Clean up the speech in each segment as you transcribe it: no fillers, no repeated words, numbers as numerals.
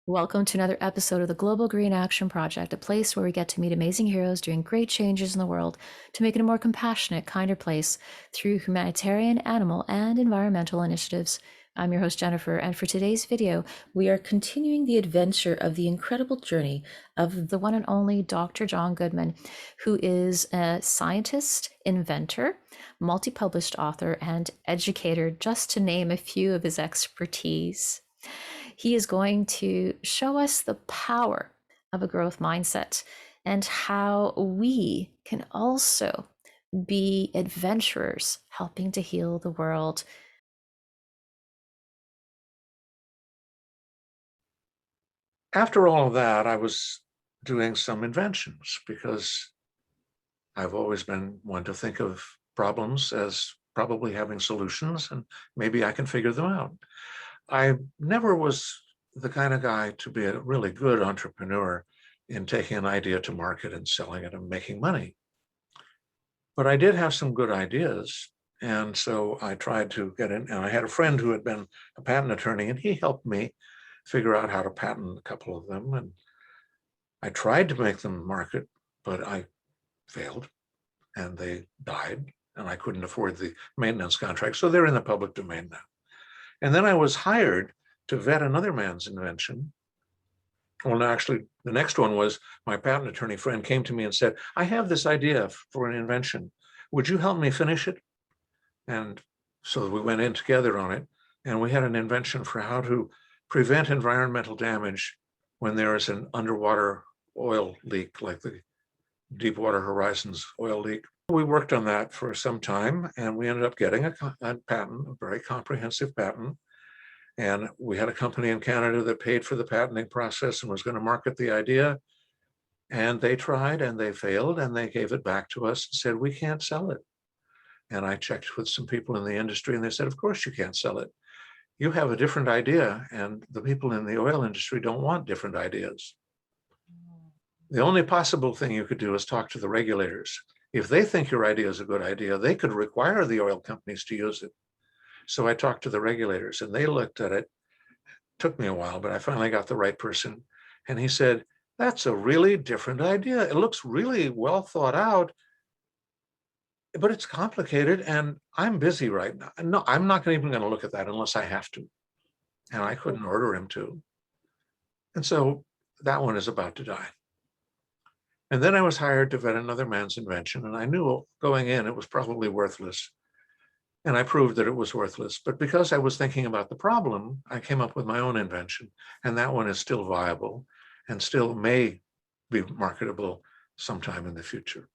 Welcome to another episode of the Global Green Action Project, a place where we get to meet amazing heroes doing great changes in the world to make it a more compassionate, kinder place through humanitarian, animal, and environmental initiatives. I'm your host, Jennifer, and for today's video, we are continuing the adventure of the incredible journey of the one and only Dr. John Goodman, who is a scientist, inventor, multi-published author, and educator, just to name a few of his expertise. He is going to show us the power of a growth mindset and how we can also be adventurers helping to heal the world. After all of that, I was doing some inventions because I've always been one to think of problems as probably having solutions, and maybe I can figure them out. I never was the kind of guy to be a really good entrepreneur in taking an idea to market and selling it and making money. But I did have some good ideas. And so I tried to get in, and I had a friend who had been a patent attorney, and he helped me figure out how to patent a couple of them. And I tried to make them market, but I failed and they died, and I couldn't afford the maintenance contract. So they're in the public domain now. And then I was hired to vet another man's invention. Well, actually, the next one was my patent attorney friend came to me and said, I have this idea for an invention. Would you help me finish it? And so we went in together on it, and we had an invention for how to prevent environmental damage when there is an underwater oil leak, like the Deepwater Horizon's oil leak. We worked on that for some time, and we ended up getting a patent, a very comprehensive patent. And we had a company in Canada that paid for the patenting process and was going to market the idea. And they tried and they failed, and they gave it back to us and said, we can't sell it. And I checked with some people in the industry, and they said, of course you can't sell it. You have a different idea, and the people in the oil industry don't want different ideas. The only possible thing you could do is talk to the regulators. If they think your idea is a good idea, they could require the oil companies to use it. So I talked to the regulators, and they looked at it. It took me a while, but I finally got the right person. And he said, that's a really different idea. It looks really well thought out, but it's complicated, and I'm busy right now. No, I'm not even going to look at that unless I have to. And I couldn't order him to. And so that one is about to die. And then I was hired to vet another man's invention, and I knew going in it was probably worthless. And I proved that it was worthless. But because I was thinking about the problem, I came up with my own invention, and that one is still viable and still may be marketable sometime in the future.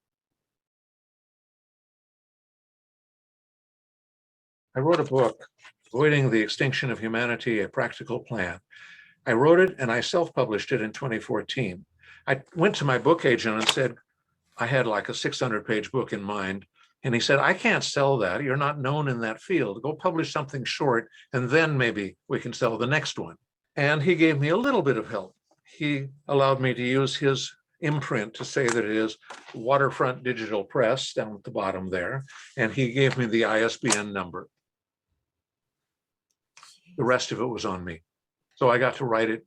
I wrote a book, Avoiding the Extinction of Humanity, A Practical Plan. I wrote it and I self-published it in 2014. I went to my book agent and said, I had like a 600-page book in mind. And he said, I can't sell that. You're not known in that field. Go publish something short, and then maybe we can sell the next one. And he gave me a little bit of help. He allowed me to use his imprint to say that it is Waterfront Digital Press down at the bottom there. And he gave me the ISBN number. The rest of it was on me. So I got to write it,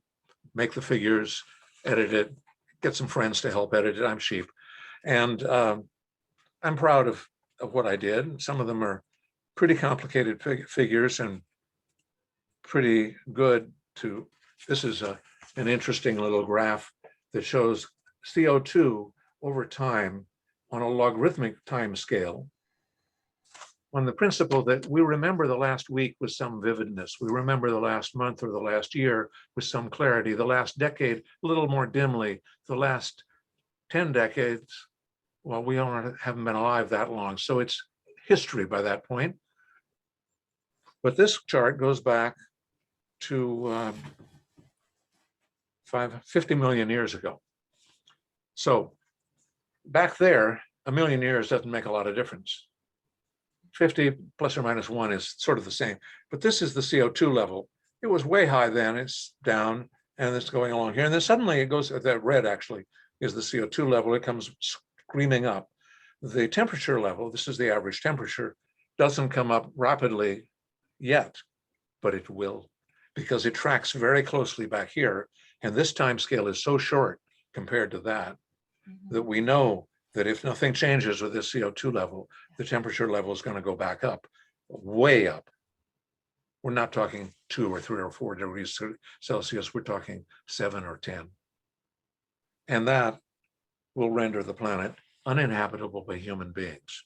make the figures, edit it, get some friends to help edit it. I'm cheap. And I'm proud of what I did. Some of them are pretty complicated figures and pretty good to, this is an interesting little graph that shows CO2 over time on a logarithmic time scale, on the principle that we remember the last week with some vividness. We remember the last month or the last year with some clarity, the last decade a little more dimly, the last 10 decades, well, we haven't been alive that long, so it's history by that point. But this chart goes back to 50 million years ago. So back there, a million years doesn't make a lot of difference. 50 plus or minus 1 is sort of the same. But this is the CO2 level. It was way high then, it's down, and it's going along here. And then suddenly it goes, that red actually is the CO2 level. It comes screaming up. The temperature level, this is the average temperature, doesn't come up rapidly yet, but it will, because it tracks very closely back here. And this time scale is so short compared to that, that we know that if nothing changes with this CO2 level, the temperature level is going to go back up, way up. We're not talking 2 or 3 or 4 degrees Celsius, we're talking 7 or 10. And that will render the planet uninhabitable by human beings,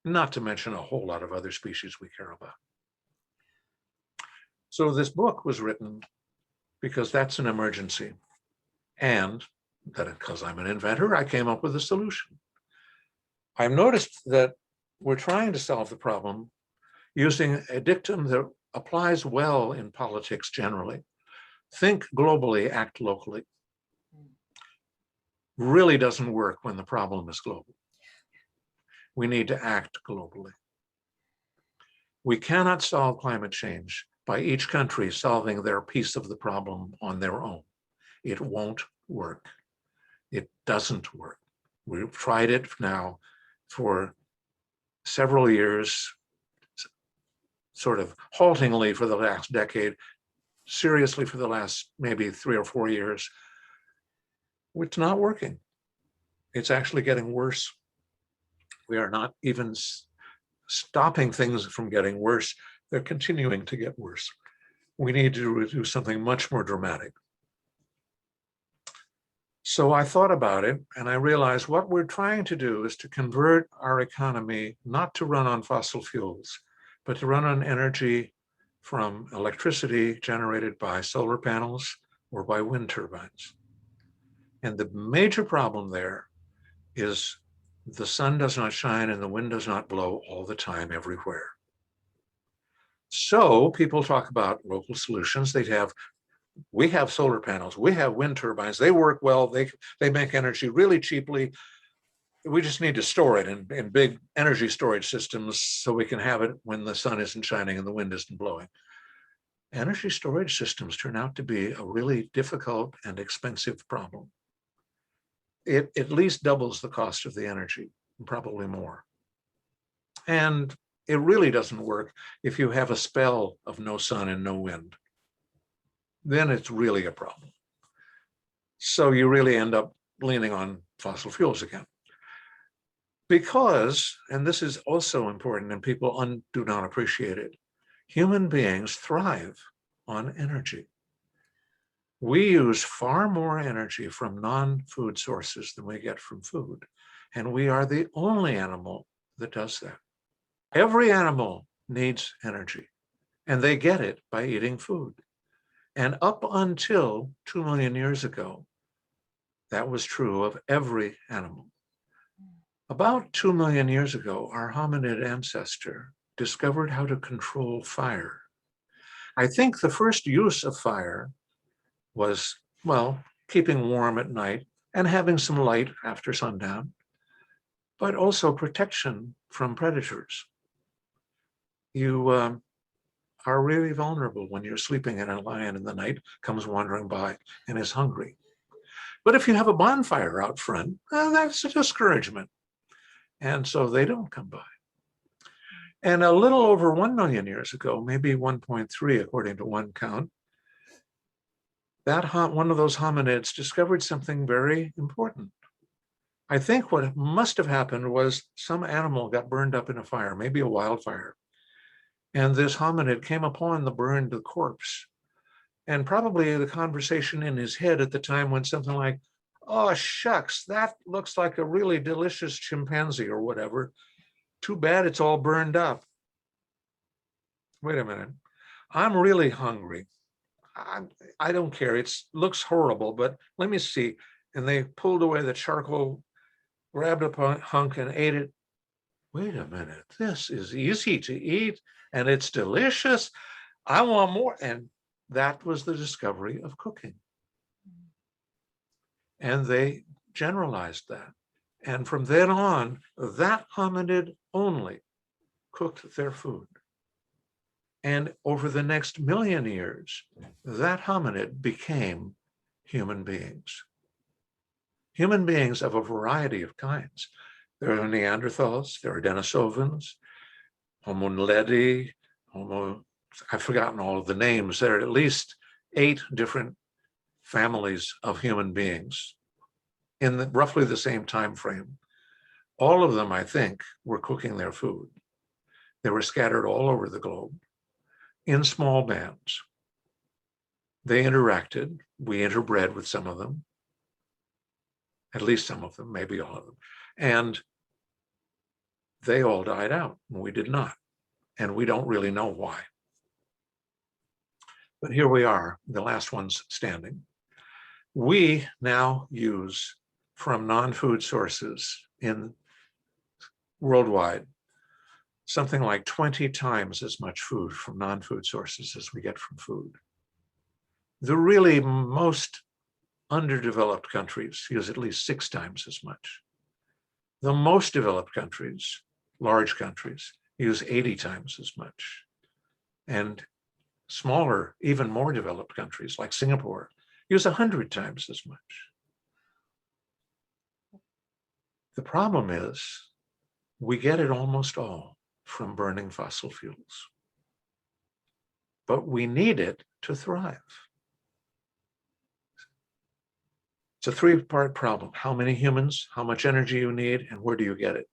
not to mention a whole lot of other species we care about. So this book was written because that's an emergency. And that because I'm an inventor, I came up with a solution. I've noticed that we're trying to solve the problem using a dictum that applies well in politics generally. Think globally, act locally. Really doesn't work when the problem is global. We need to act globally. We cannot solve climate change by each country solving their piece of the problem on their own. It won't work. It doesn't work. We've tried it now for several years, sort of haltingly for the last decade, seriously for the last maybe 3 or 4 years. It's not working. It's actually getting worse. We are not even stopping things from getting worse. They're continuing to get worse. We need to do something much more dramatic. So I thought about it and I realized what we're trying to do is to convert our economy not to run on fossil fuels, but to run on energy from electricity generated by solar panels or by wind turbines. And the major problem there is the sun does not shine and the wind does not blow all the time everywhere. So people talk about local solutions. We have solar panels, we have wind turbines, they work well, they make energy really cheaply. We just need to store it in big energy storage systems so we can have it when the sun isn't shining and the wind isn't blowing. Energy storage systems turn out to be a really difficult and expensive problem. It at least doubles the cost of the energy, probably more. And it really doesn't work if you have a spell of no sun and no wind. Then it's really a problem. So you really end up leaning on fossil fuels again. Because, and this is also important and people do not appreciate it, human beings thrive on energy. We use far more energy from non-food sources than we get from food. And we are the only animal that does that. Every animal needs energy, and they get it by eating food. And up until 2 million years ago, that was true of every animal. About 2 million years ago, our hominid ancestor discovered how to control fire. I think the first use of fire was, well, keeping warm at night and having some light after sundown, but also protection from predators. You are really vulnerable when you're sleeping and a lion in the night comes wandering by and is hungry. But if you have a bonfire out front, that's a discouragement. And so they don't come by. And a little over 1 million years ago, maybe 1.3 according to one count, one of those hominids discovered something very important. I think what must have happened was some animal got burned up in a fire, maybe a wildfire. And this hominid came upon the burned corpse. And probably the conversation in his head at the time went something like, oh, shucks, that looks like a really delicious chimpanzee or whatever. Too bad it's all burned up. Wait a minute. I'm really hungry. I don't care. It looks horrible, but let me see. And they pulled away the charcoal, grabbed a hunk and ate it. Wait a minute. This is easy to eat and it's delicious. I want more. And that was the discovery of cooking. And they generalized that. And from then on, that hominid only cooked their food. And over the next million years, that hominid became human beings. Human beings of a variety of kinds. There are Neanderthals, there are Denisovans, Homo naledi, I've forgotten all of the names. There are at least 8 different families of human beings in roughly the same time frame. All of them, I think, were cooking their food. They were scattered all over the globe in small bands. They interacted. We interbred with some of them, at least some of them, maybe all of them. And they all died out, and we did not. And we don't really know why. But here we are, the last ones standing. We now use from non-food sources in worldwide something like 20 times as much food from non-food sources as we get from food. The really most underdeveloped countries use at least 6 times as much. The most developed countries, large countries, use 80 times as much. And smaller, even more developed countries like Singapore use 100 times as much. The problem is we get it almost all from burning fossil fuels, but we need it to thrive. It's a 3-part problem: how many humans, how much energy you need, and where do you get it?